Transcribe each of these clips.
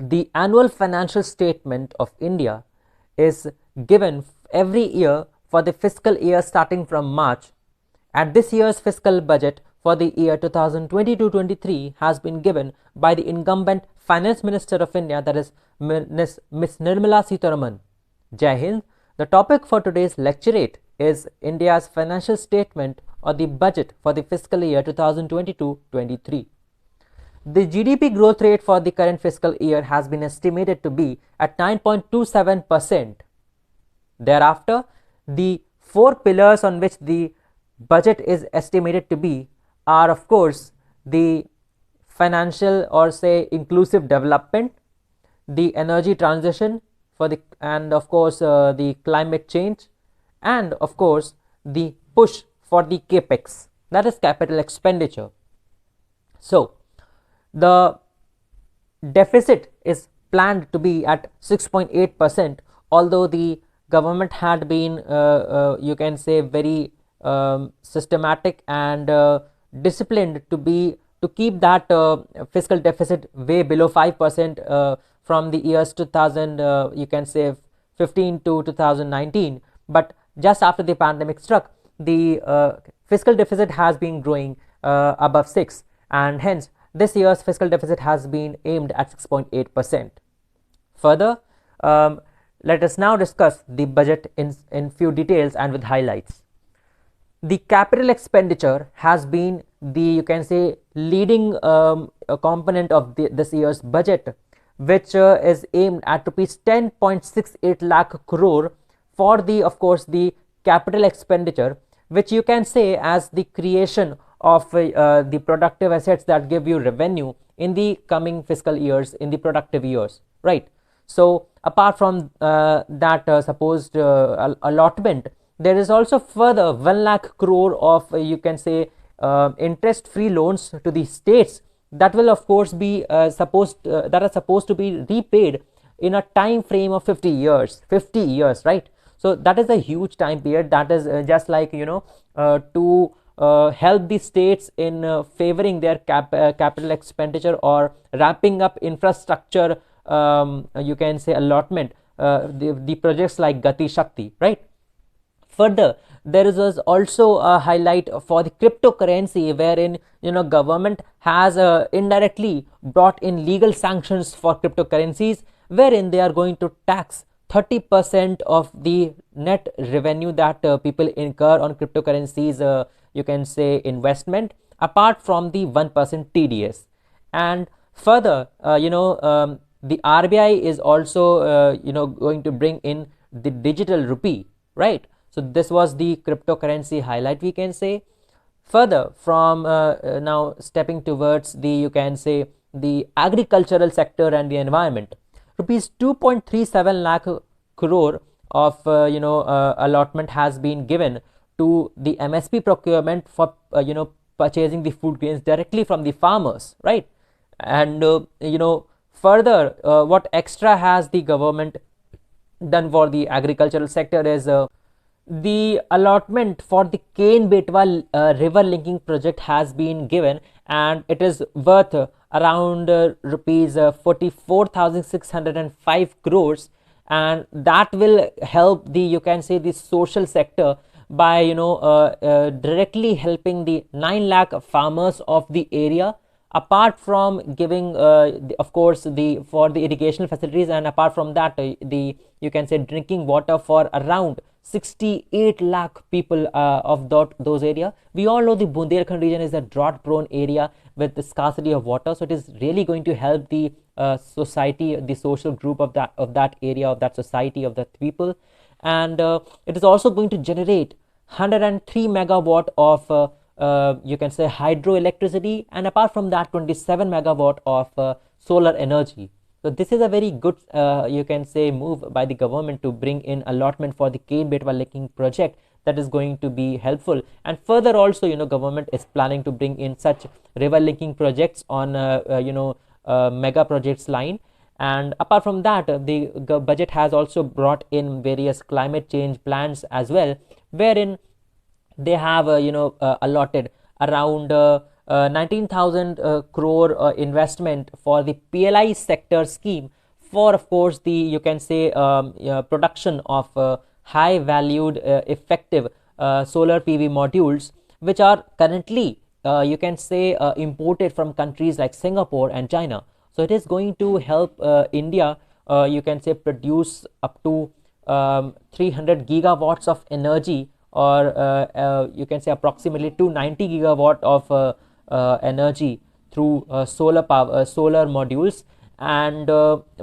the annual financial statement of India is given every year for the fiscal year starting from March, and this year's fiscal budget for the year 2022-23 has been given by the incumbent Finance Minister of India, that is Ms. Nirmala Sitharaman. Jai Hind. The topic for today's lecturette is India's financial statement or the budget for the fiscal year 2022-23. The GDP growth rate for the current fiscal year has been estimated to be at 9.27%. Thereafter, the four pillars on which the budget is estimated to be are, of course, the financial or say inclusive development, the energy transition and of course the climate change, and of course the push for the capex, that is capital expenditure. So the deficit is planned to be at 6.8%, although the government had been you can say very systematic and disciplined to keep that fiscal deficit way below 5% from the years 2000 you can say 15 to 2019. But just after the pandemic struck, the fiscal deficit has been growing above 6, and hence this year's fiscal deficit has been aimed at 6.8%. Further, let us now discuss the budget in few details and with highlights. The capital expenditure has been the, you can say, leading component of this year's budget, which is aimed at rupees 10.68 lakh crore for the, of course, the capital expenditure, which you can say as the creation of the productive assets that give you revenue in the coming fiscal years, in the productive years, right? So apart from that supposed allotment, there is also further 1 lakh crore of you can say interest free loans to the states that will of course be supposed to be repaid in a time frame of 50 years, right? So that is a huge time period. That is just like, you know, to help the states in favoring their capital expenditure or ramping up infrastructure you can say allotment, the projects like Gati Shakti, right? Further, there is also a highlight for the cryptocurrency, wherein, you know, government has indirectly brought in legal sanctions for cryptocurrencies, wherein they are going to tax 30% of the net revenue that people incur on cryptocurrencies you can say investment, apart from the 1% TDS. And further, the RBI is also going to bring in the digital rupee, right? So this was the cryptocurrency highlight, we can say. Further, from now stepping towards the, you can say, the agricultural sector and the environment, rupees 2.37 lakh crore of allotment has been given to the MSP procurement for purchasing the food grains directly from the farmers, right? And further, what extra has the government done for the agricultural sector is the allotment for the Ken Betwa river linking project has been given, and it is worth around rupees 44,605 crores, and that will help the, you can say, the social sector by directly helping the 9 lakh farmers of the area, apart from giving of course the for the irrigation facilities, and apart from that the, you can say, drinking water for around 68 lakh people of those area. We all know the Bundelkhand region is a drought prone area with the scarcity of water, so it is really going to help the society, the social group of that area, of that society, of that people. And it is also going to generate 103 megawatt of you can say hydroelectricity, and apart from that 27 megawatt of solar energy. So this is a very good you can say move by the government to bring in allotment for the Ken Betwa linking project, that is going to be helpful. And further also, government is planning to bring in such river linking projects on mega projects line. And apart from that, the budget has also brought in various climate change plans as well, wherein they have allotted around 19,000 crore investment for the PLI sector scheme for, of course, the, you can say, production of high valued effective solar PV modules, which are currently you can say imported from countries like Singapore and China. So it is going to help India, you can say, produce up to 300 gigawatts of energy, or you can say approximately 290 gigawatt of energy through solar power, solar modules, and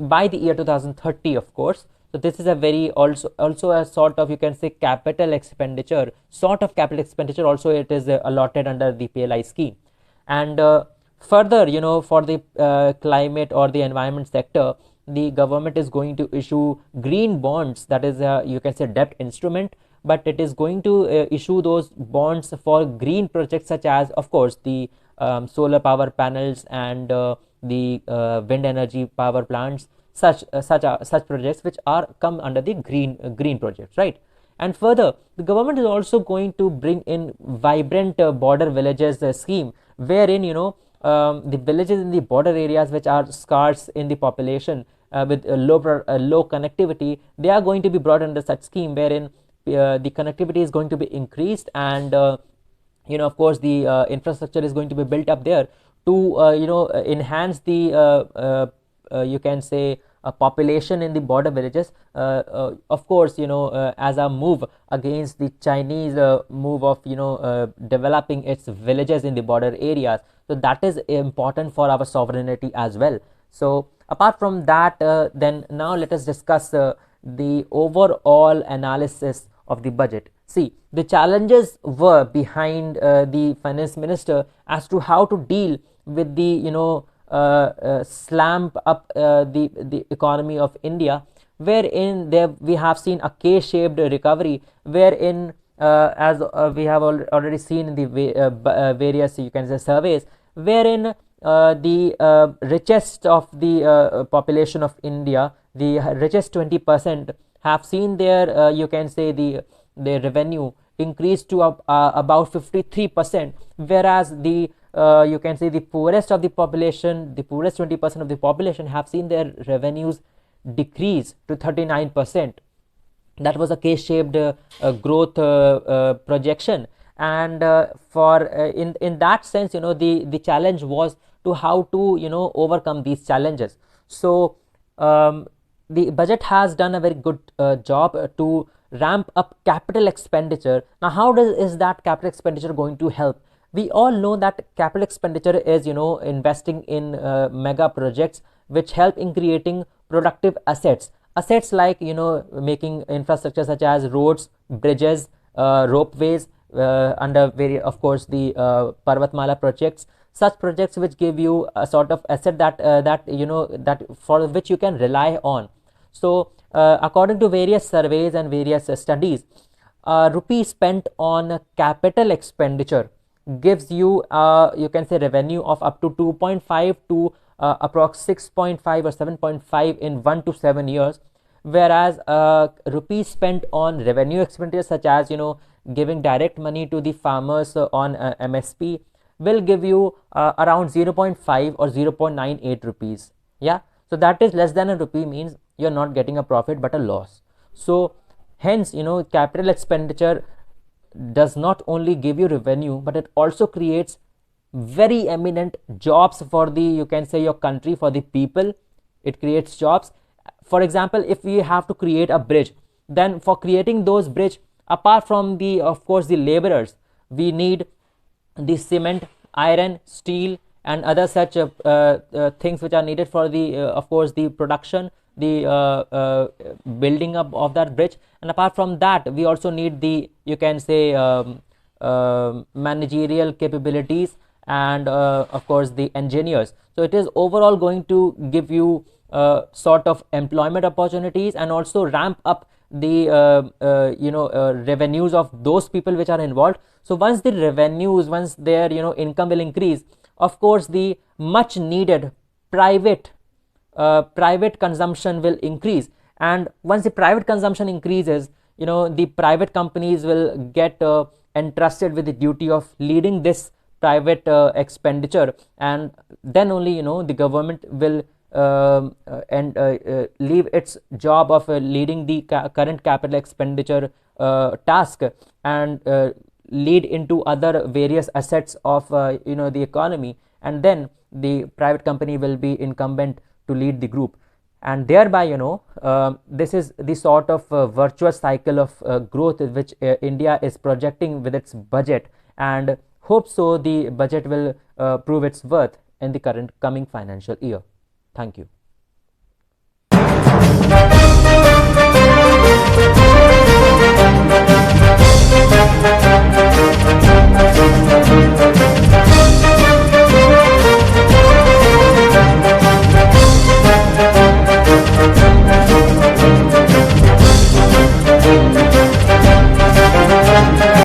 by the year 2030, of course. So this is a very also a sort of, you can say, capital expenditure, also it is allotted under the PLI scheme. And further, for the climate or the environment sector, the government is going to issue green bonds, that is you can say debt instrument, but it is going to issue those bonds for green projects, such as, of course, the solar power panels and the wind energy power plants, such projects which are come under the green projects, right? And further, the government is also going to bring in vibrant border villages scheme, wherein the villages in the border areas which are scarce in the population, with low connectivity, they are going to be brought under such scheme, wherein the connectivity is going to be increased, and of course, the infrastructure is going to be built up there to enhance the you can say population in the border villages, of course, as a move against the Chinese move of developing its villages in the border areas. So that is important for our sovereignty as well. So apart from that, then now let us discuss the overall analysis of the budget. See, the challenges were behind the finance minister as to how to deal with the slamp up the economy of India, wherein there we have seen a K-shaped recovery, wherein as we have already seen in the various, you can say, surveys, wherein the richest of the population of India, the richest 20%, have seen their you can say their revenue increased to about 53%, whereas the you can say the poorest of the population, the poorest 20% of the population, have seen their revenues decrease to 39%. That was a K-shaped growth projection, and for in that sense, the challenge was to how to overcome these challenges. So the budget has done a very good job to ramp up capital expenditure. Now, how is that capital expenditure going to help? We all know that capital expenditure is investing in mega projects which help in creating productive assets like making infrastructure such as roads, bridges, ropeways, under various, of course, the Parvatmala projects, such projects which give you a sort of asset that that for which you can rely on. So according to various surveys and various studies, rupee spent on capital expenditure gives you you can say revenue of up to 2.5 to approx 6.5 or 7.5 in 1 to 7 years, whereas rupees spent on revenue expenditures, such as giving direct money to the farmers on MSP, will give you around 0.5 or 0.98 rupees. Yeah, so that is less than a rupee, means you're not getting a profit but a loss. So hence capital expenditure does not only give you revenue, but it also creates very eminent jobs for the, you can say, your country, for the people. It creates jobs. For example, if we have to create a bridge, then for creating those bridge, apart from the, of course, the laborers, we need the cement, iron, steel, and other such things which are needed for the of course the production, the building up of that bridge. And apart from that, we also need the, you can say, managerial capabilities, and of course the engineers. So it is overall going to give you sort of employment opportunities, and also ramp up the revenues of those people which are involved. So once the revenues, once their income will increase, of course the much needed private consumption will increase. And once the private consumption increases, the private companies will get entrusted with the duty of leading this private expenditure, and then only the government will leave its job of leading the current capital expenditure task and lead into other various assets of the economy, and then the private company will be incumbent to lead the group, and thereby this is the sort of virtuous cycle of growth which India is projecting with its budget, and hope so the budget will prove its worth in the coming financial year. Thank you.